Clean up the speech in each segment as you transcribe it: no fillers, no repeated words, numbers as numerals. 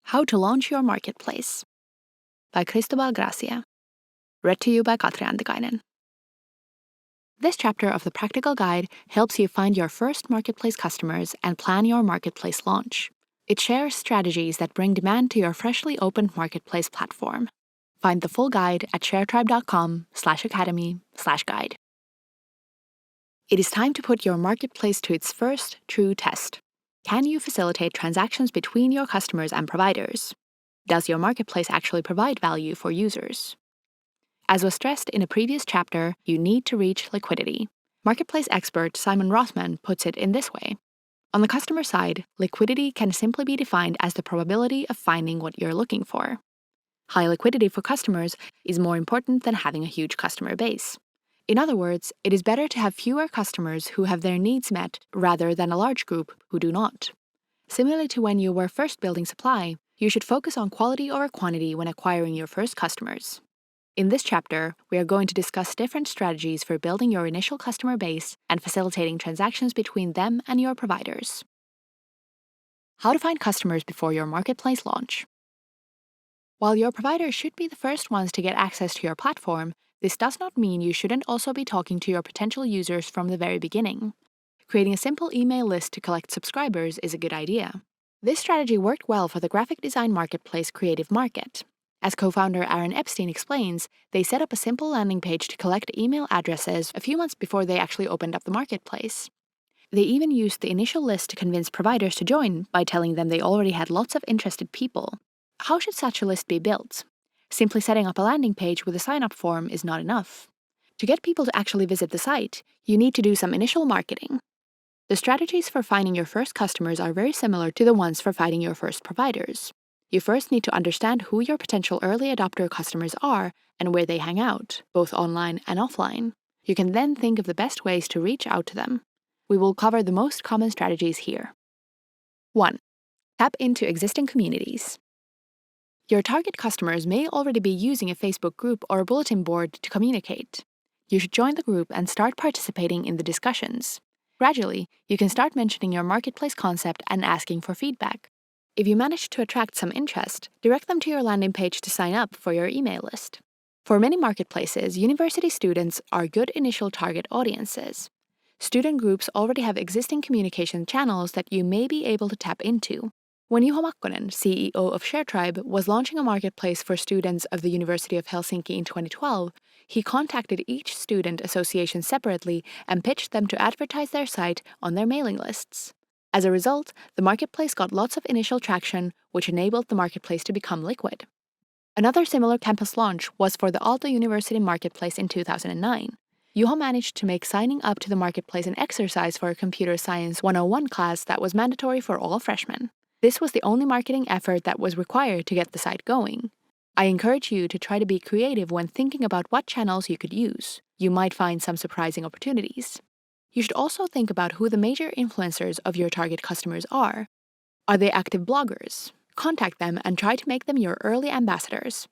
How to Launch Your Marketplace by Cristóbal Gracia. Read to you by Katri Antikainen. This chapter of the practical guide helps you find your first marketplace customers and plan your marketplace launch. It shares strategies that bring demand to your freshly opened marketplace platform. Find the full guide at sharetribe.com/academy/guide. It is time to put your marketplace to its first true test. Can you facilitate transactions between your customers and providers? Does your marketplace actually provide value for users? As was stressed in a previous chapter, you need to reach liquidity. Marketplace expert Simon Rothman puts it in this way. On the customer side, liquidity can simply be defined as the probability of finding what you're looking for. High liquidity for customers is more important than having a huge customer base. In other words, it is better to have fewer customers who have their needs met rather than a large group who do not. Similarly to when you were first building supply, you should focus on quality over quantity when acquiring your first customers. In this chapter, we are going to discuss different strategies for building your initial customer base and facilitating transactions between them and your providers. How to find customers before your marketplace launch. While your providers should be the first ones to get access to your platform, this does not mean you shouldn't also be talking to your potential users from the very beginning. Creating a simple email list to collect subscribers is a good idea. This strategy worked well for the graphic design marketplace Creative Market. As co-founder Aaron Epstein explains, they set up a simple landing page to collect email addresses a few months before they actually opened up the marketplace. They even used the initial list to convince providers to join by telling them they already had lots of interested people. How should such a list be built? Simply setting up a landing page with a sign-up form is not enough. To get people to actually visit the site, you need to do some initial marketing. The strategies for finding your first customers are very similar to the ones for finding your first providers. You first need to understand who your potential early adopter customers are and where they hang out, both online and offline. You can then think of the best ways to reach out to them. We will cover the most common strategies here. 1. Tap into existing communities. Your target customers may already be using a Facebook group or a bulletin board to communicate. You should join the group and start participating in the discussions. Gradually, you can start mentioning your marketplace concept and asking for feedback. If you manage to attract some interest, direct them to your landing page to sign up for your email list. For many marketplaces, university students are good initial target audiences. Student groups already have existing communication channels that you may be able to tap into. When Juho Makkonen, CEO of ShareTribe, was launching a marketplace for students of the University of Helsinki in 2012, he contacted each student association separately and pitched them to advertise their site on their mailing lists. As a result, the marketplace got lots of initial traction, which enabled the marketplace to become liquid. Another similar campus launch was for the Aalto University marketplace in 2009. Juho managed to make signing up to the marketplace an exercise for a Computer Science 101 class that was mandatory for all freshmen. This was the only marketing effort that was required to get the site going. I encourage you to try to be creative when thinking about what channels you could use. You might find some surprising opportunities. You should also think about who the major influencers of your target customers are. Are they active bloggers? Contact them and try to make them your early ambassadors.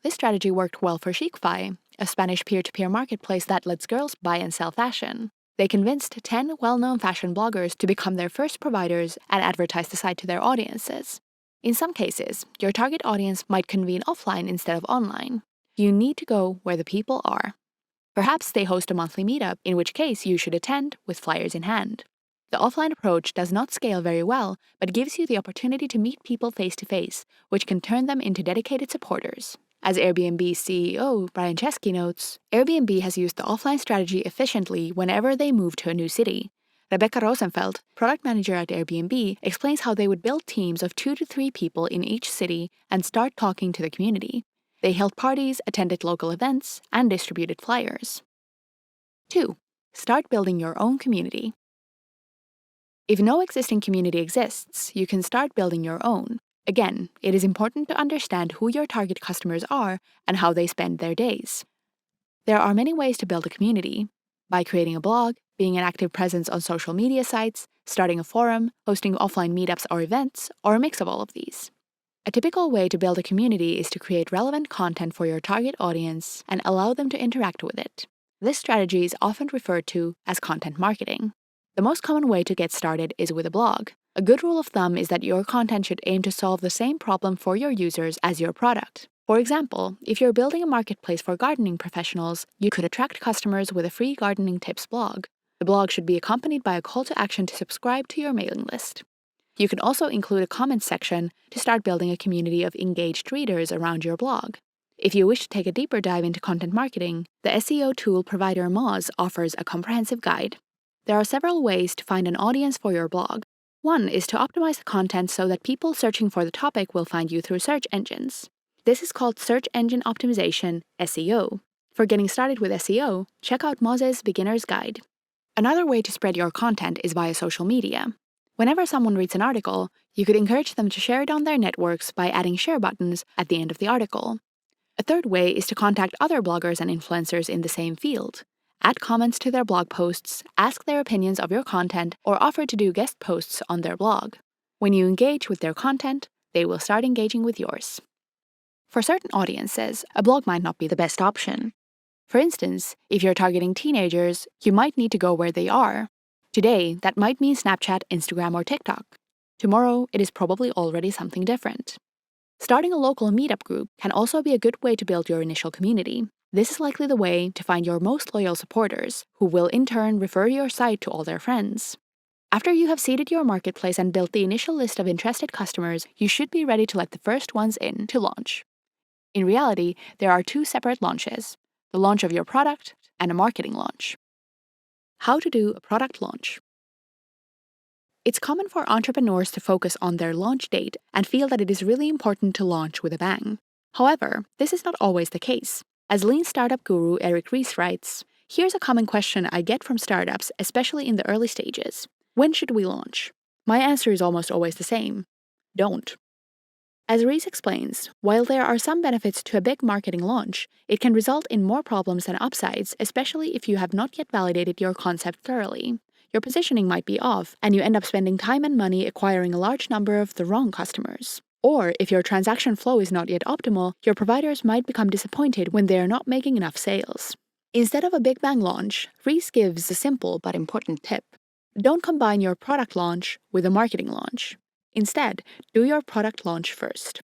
This strategy worked well for Chicfy, a Spanish peer-to-peer marketplace that lets girls buy and sell fashion. They convinced 10 well-known fashion bloggers to become their first providers and advertise the site to their audiences. In some cases, your target audience might convene offline instead of online. You need to go where the people are. Perhaps they host a monthly meetup, in which case you should attend with flyers in hand. The offline approach does not scale very well, but gives you the opportunity to meet people face-to-face, which can turn them into dedicated supporters. As Airbnb's CEO, Brian Chesky notes, Airbnb has used the offline strategy efficiently whenever they move to a new city. Rebecca Rosenfeld, product manager at Airbnb, explains how they would build teams of 2 to 3 people in each city and start talking to the community. They held parties, attended local events, and distributed flyers. 2. Start building your own community. If no existing community exists, you can start building your own. Again, it is important to understand who your target customers are and how they spend their days. There are many ways to build a community: by creating a blog, being an active presence on social media sites, starting a forum, hosting offline meetups or events, or a mix of all of these. A typical way to build a community is to create relevant content for your target audience and allow them to interact with it. This strategy is often referred to as content marketing. The most common way to get started is with a blog. A good rule of thumb is that your content should aim to solve the same problem for your users as your product. For example, if you're building a marketplace for gardening professionals, you could attract customers with a free gardening tips blog. The blog should be accompanied by a call to action to subscribe to your mailing list. You can also include a comments section to start building a community of engaged readers around your blog. If you wish to take a deeper dive into content marketing, the SEO tool provider Moz offers a comprehensive guide. There are several ways to find an audience for your blog. One is to optimize the content so that people searching for the topic will find you through search engines. This is called search engine optimization, SEO. For getting started with SEO, check out Moz's Beginner's Guide. Another way to spread your content is via social media. Whenever someone reads an article, you could encourage them to share it on their networks by adding share buttons at the end of the article. A third way is to contact other bloggers and influencers in the same field. Add comments to their blog posts, ask their opinions of your content, or offer to do guest posts on their blog. When you engage with their content, they will start engaging with yours. For certain audiences, a blog might not be the best option. For instance, if you're targeting teenagers, you might need to go where they are. Today, that might mean Snapchat, Instagram, or TikTok. Tomorrow, it is probably already something different. Starting a local meetup group can also be a good way to build your initial community. This is likely the way to find your most loyal supporters, who will in turn refer your site to all their friends. After you have seeded your marketplace and built the initial list of interested customers, you should be ready to let the first ones in to launch. In reality, there are two separate launches: the launch of your product and a marketing launch. How to do a product launch. It's common for entrepreneurs to focus on their launch date and feel that it is really important to launch with a bang. However, this is not always the case. As lean startup guru Eric Ries writes, "Here's a common question I get from startups, especially in the early stages. When should we launch? My answer is almost always the same: don't." As Ries explains, while there are some benefits to a big marketing launch, it can result in more problems than upsides, especially if you have not yet validated your concept thoroughly. Your positioning might be off, and you end up spending time and money acquiring a large number of the wrong customers. Or, if your transaction flow is not yet optimal, your providers might become disappointed when they are not making enough sales. Instead of a big bang launch, Ries gives a simple but important tip. Don't combine your product launch with a marketing launch. Instead, do your product launch first.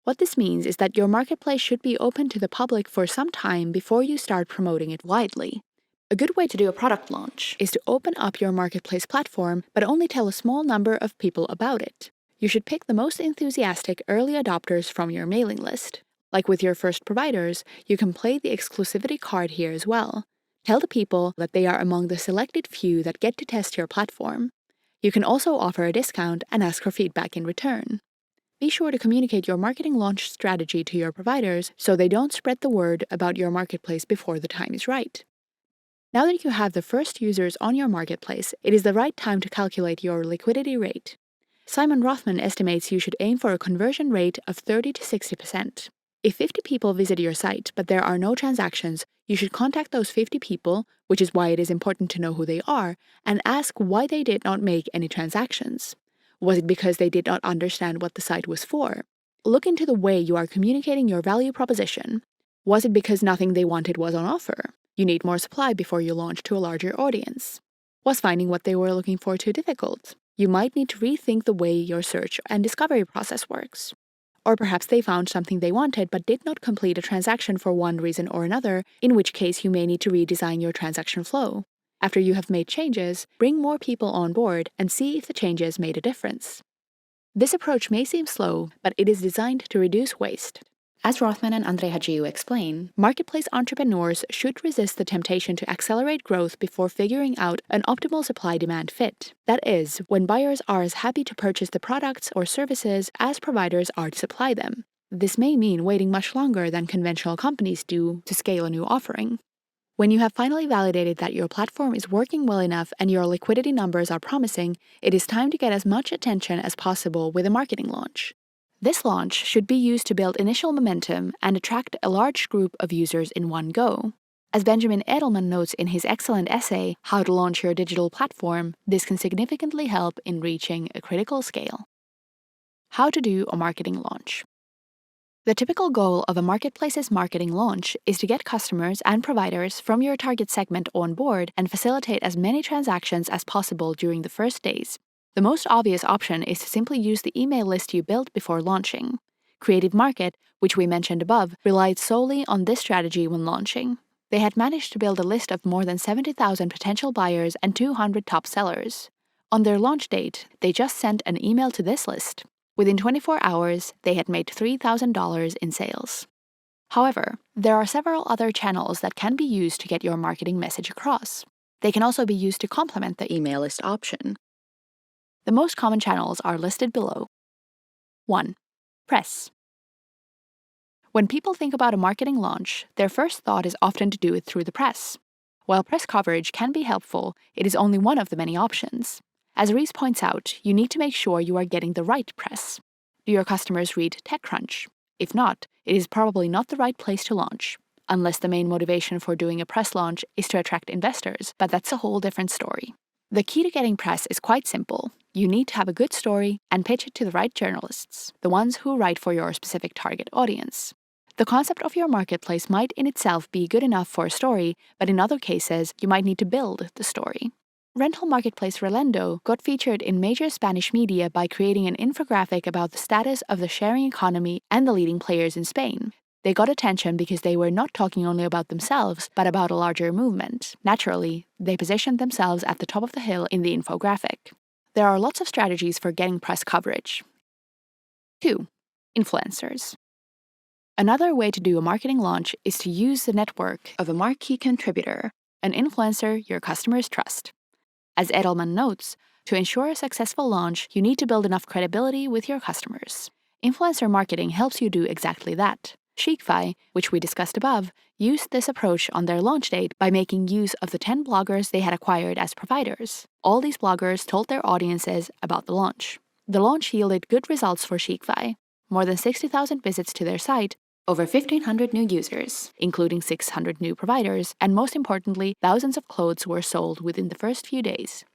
What this means is that your marketplace should be open to the public for some time before you start promoting it widely. A good way to do a product launch is to open up your marketplace platform, but only tell a small number of people about it. You should pick the most enthusiastic early adopters from your mailing list. Like with your first providers, you can play the exclusivity card here as well. Tell the people that they are among the selected few that get to test your platform. You can also offer a discount and ask for feedback in return. Be sure to communicate your marketing launch strategy to your providers so they don't spread the word about your marketplace before the time is right. Now that you have the first users on your marketplace, it is the right time to calculate your liquidity rate. Simon Rothman estimates you should aim for a conversion rate of 30 to 60%. If 50 people visit your site but there are no transactions, you should contact those 50 people, which is why it is important to know who they are, and ask why they did not make any transactions. Was it because they did not understand what the site was for? Look into the way you are communicating your value proposition. Was it because nothing they wanted was on offer? You need more supply before you launch to a larger audience. Was finding what they were looking for too difficult? You might need to rethink the way your search and discovery process works. Or perhaps they found something they wanted but did not complete a transaction for one reason or another, in which case you may need to redesign your transaction flow. After you have made changes, bring more people on board and see if the changes made a difference. This approach may seem slow, but it is designed to reduce waste. As Rothman and Andrei Hagiu explain, marketplace entrepreneurs should resist the temptation to accelerate growth before figuring out an optimal supply-demand fit. That is, when buyers are as happy to purchase the products or services as providers are to supply them. This may mean waiting much longer than conventional companies do to scale a new offering. When you have finally validated that your platform is working well enough and your liquidity numbers are promising, it is time to get as much attention as possible with a marketing launch. This launch should be used to build initial momentum and attract a large group of users in one go. As Benjamin Edelman notes in his excellent essay, How to Launch Your Digital Platform, this can significantly help in reaching a critical scale. How to do a marketing launch. The typical goal of a marketplace's marketing launch is to get customers and providers from your target segment on board and facilitate as many transactions as possible during the first days. The most obvious option is to simply use the email list you built before launching. Creative Market, which we mentioned above, relied solely on this strategy when launching. They had managed to build a list of more than 70,000 potential buyers and 200 top sellers. On their launch date, they just sent an email to this list. Within 24 hours, they had made $3,000 in sales. However, there are several other channels that can be used to get your marketing message across. They can also be used to complement the email list option. The most common channels are listed below. 1. Press. When people think about a marketing launch, their first thought is often to do it through the press. While press coverage can be helpful, it is only one of the many options. As Reese points out, you need to make sure you are getting the right press. Do your customers read TechCrunch? If not, it is probably not the right place to launch, unless the main motivation for doing a press launch is to attract investors, but that's a whole different story. The key to getting press is quite simple. You need to have a good story and pitch it to the right journalists, the ones who write for your specific target audience. The concept of your marketplace might in itself be good enough for a story, but in other cases, you might need to build the story. Rental marketplace Relendo got featured in major Spanish media by creating an infographic about the status of the sharing economy and the leading players in Spain. They got attention because they were not talking only about themselves, but about a larger movement. Naturally, they positioned themselves at the top of the hill in the infographic. There are lots of strategies for getting press coverage. 2. Influencers. Another way to do a marketing launch is to use the network of a marquee contributor, an influencer your customers trust. As Edelman notes, to ensure a successful launch, you need to build enough credibility with your customers. Influencer marketing helps you do exactly that. Sheikfi, which we discussed above, used this approach on their launch date by making use of the 10 bloggers they had acquired as providers. All these bloggers told their audiences about the launch. The launch yielded good results for Sheikfi. More than 60,000 visits to their site, over 1,500 new users, including 600 new providers, and most importantly, thousands of clothes were sold within the first few days.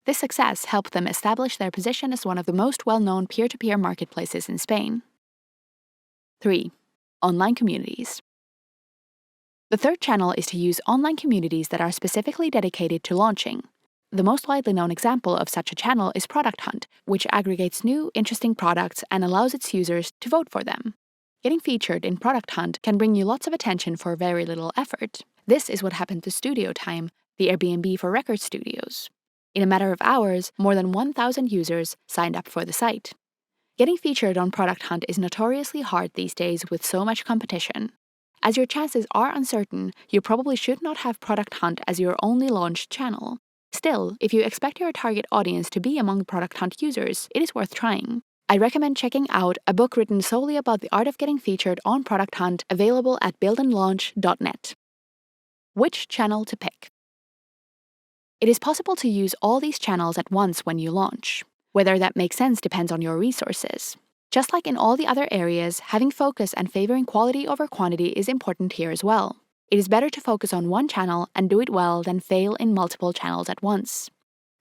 This success helped them establish their position as one of the most well-known peer-to-peer marketplaces in Spain. 3. Online communities. The third channel is to use online communities that are specifically dedicated to launching. The most widely known example of such a channel is Product Hunt, which aggregates new, interesting products and allows its users to vote for them. Getting featured in Product Hunt can bring you lots of attention for very little effort. This is what happened to Studio Time, the Airbnb for record studios. In a matter of hours, more than 1,000 users signed up for the site. Getting featured on Product Hunt is notoriously hard these days with so much competition. As your chances are uncertain, you probably should not have Product Hunt as your only launched channel. Still, if you expect your target audience to be among Product Hunt users, it is worth trying. I recommend checking out a book written solely about the art of getting featured on Product Hunt, available at buildandlaunch.net. Which channel to pick? It is possible to use all these channels at once when you launch. Whether that makes sense depends on your resources. Just like in all the other areas, having focus and favoring quality over quantity is important here as well. It is better to focus on one channel and do it well than fail in multiple channels at once.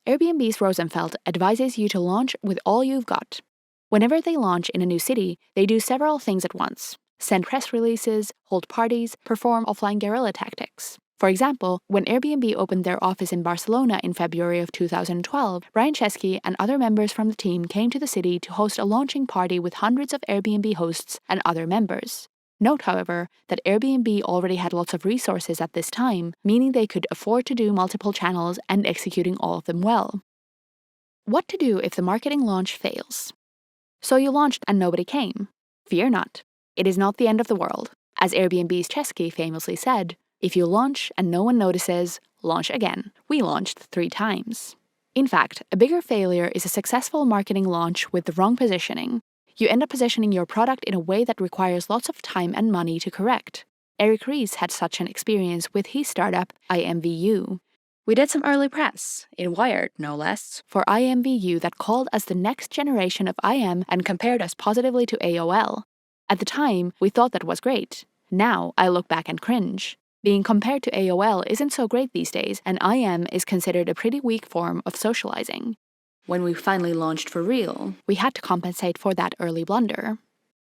Airbnb's Rosenfeld advises you to launch with all you've got. Whenever they launch in a new city, they do several things at once: send press releases, hold parties, perform offline guerrilla tactics. For example, when Airbnb opened their office in Barcelona in February of 2012, Brian Chesky and other members from the team came to the city to host a launching party with hundreds of Airbnb hosts and other members. Note, however, that Airbnb already had lots of resources at this time, meaning they could afford to do multiple channels and executing all of them well. What to do if the marketing launch fails? So you launched and nobody came. Fear not. It is not the end of the world. As Airbnb's Chesky famously said, if you launch and no one notices, launch again. We launched 3 times. In fact, a bigger failure is a successful marketing launch with the wrong positioning. You end up positioning your product in a way that requires lots of time and money to correct. Eric Ries had such an experience with his startup, IMVU. We did some early press, in Wired no less, for IMVU that called us the next generation of IM and compared us positively to AOL. At the time, we thought that was great. Now, I look back and cringe. Being compared to AOL isn't so great these days, and IM is considered a pretty weak form of socializing. When we finally launched for real, we had to compensate for that early blunder.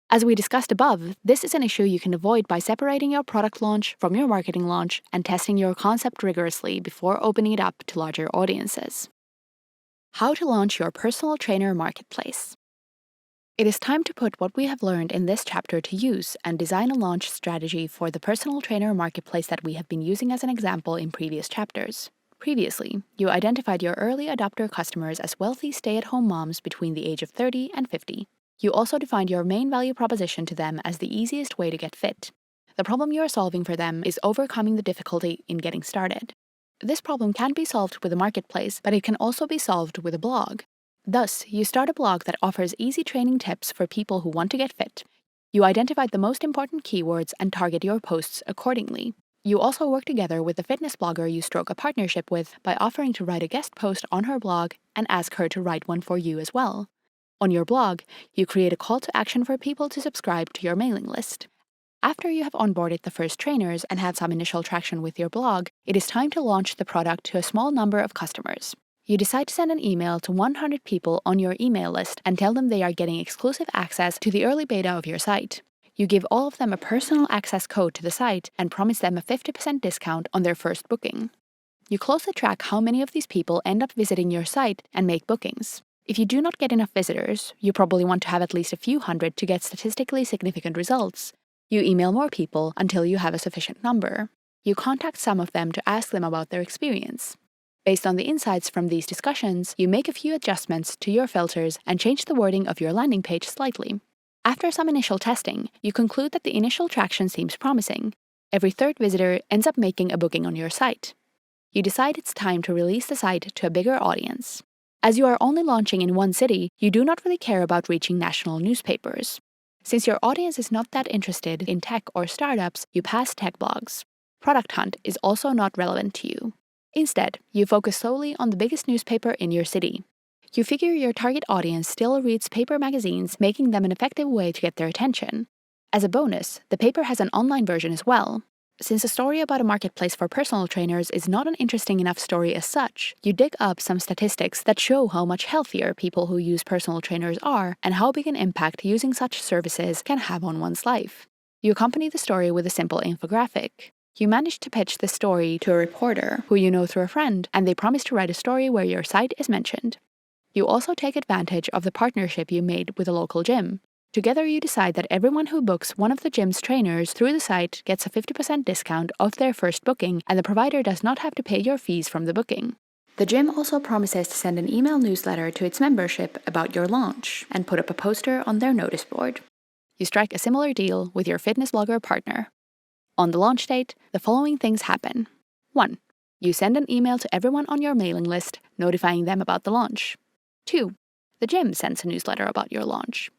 As we discussed above, this is an issue you can avoid by separating your product launch from your marketing launch and testing your concept rigorously before opening it up to larger audiences. How to launch your personal trainer marketplace. It is time to put what we have learned in this chapter to use and design a launch strategy for the personal trainer marketplace that we have been using as an example in previous chapters. Previously, you identified your early adopter customers as wealthy stay-at-home moms between the age of 30 and 50. You also defined your main value proposition to them as the easiest way to get fit. The problem you are solving for them is overcoming the difficulty in getting started. This problem can be solved with a marketplace, but it can also be solved with a blog. Thus, you start a blog that offers easy training tips for people who want to get fit. You identified the most important keywords and target your posts accordingly. You also work together with the fitness blogger you struck a partnership with by offering to write a guest post on her blog and ask her to write one for you as well. On your blog, you create a call to action for people to subscribe to your mailing list. After you have onboarded the first trainers and had some initial traction with your blog, it is time to launch the product to a small number of customers. You decide to send an email to 100 people on your email list and tell them they are getting exclusive access to the early beta of your site. You give all of them a personal access code to the site and promise them a 50% discount on their first booking. You closely track how many of these people end up visiting your site and make bookings. If you do not get enough visitors, you probably want to have at least a few hundred to get statistically significant results. You email more people until you have a sufficient number. You contact some of them to ask them about their experience. Based on the insights from these discussions, you make a few adjustments to your filters and change the wording of your landing page slightly. After some initial testing, you conclude that the initial traction seems promising. Every third visitor ends up making a booking on your site. You decide it's time to release the site to a bigger audience. As you are only launching in one city, you do not really care about reaching national newspapers. Since your audience is not that interested in tech or startups, you pass tech blogs. Product Hunt is also not relevant to you. Instead, you focus solely on the biggest newspaper in your city. You figure your target audience still reads paper magazines, making them an effective way to get their attention. As a bonus, the paper has an online version as well. Since a story about a marketplace for personal trainers is not an interesting enough story as such, you dig up some statistics that show how much healthier people who use personal trainers are and how big an impact using such services can have on one's life. You accompany the story with a simple infographic. You manage to pitch the story to a reporter who you know through a friend, and they promise to write a story where your site is mentioned. You also take advantage of the partnership you made with a local gym. Together you decide that everyone who books one of the gym's trainers through the site gets a 50% discount off their first booking, and the provider does not have to pay your fees from the booking. The gym also promises to send an email newsletter to its membership about your launch and put up a poster on their notice board. You strike a similar deal with your fitness blogger partner. On the launch date, the following things happen. 1. You send an email to everyone on your mailing list, notifying them about the launch. 2. The gym sends a newsletter about your launch.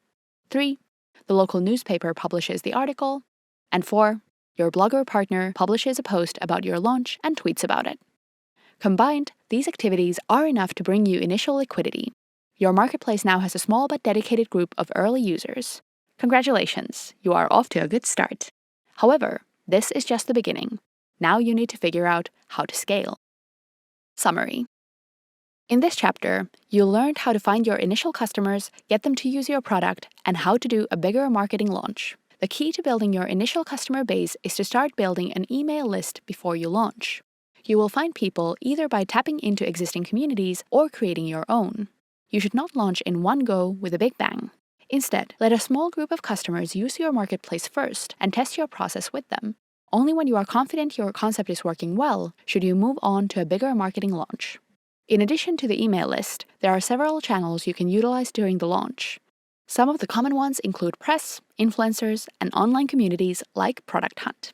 3. The local newspaper publishes the article. And 4. Your blogger partner publishes a post about your launch and tweets about it. Combined, these activities are enough to bring you initial liquidity. Your marketplace now has a small but dedicated group of early users. Congratulations, you are off to a good start. However, this is just the beginning. Now you need to figure out how to scale. Summary. In this chapter, you learned how to find your initial customers, get them to use your product, and how to do a bigger marketing launch. The key to building your initial customer base is to start building an email list before you launch. You will find people either by tapping into existing communities or creating your own. You should not launch in one go with a big bang. Instead, let a small group of customers use your marketplace first and test your process with them. Only when you are confident your concept is working well should you move on to a bigger marketing launch. In addition to the email list, there are several channels you can utilize during the launch. Some of the common ones include press, influencers, and online communities like Product Hunt.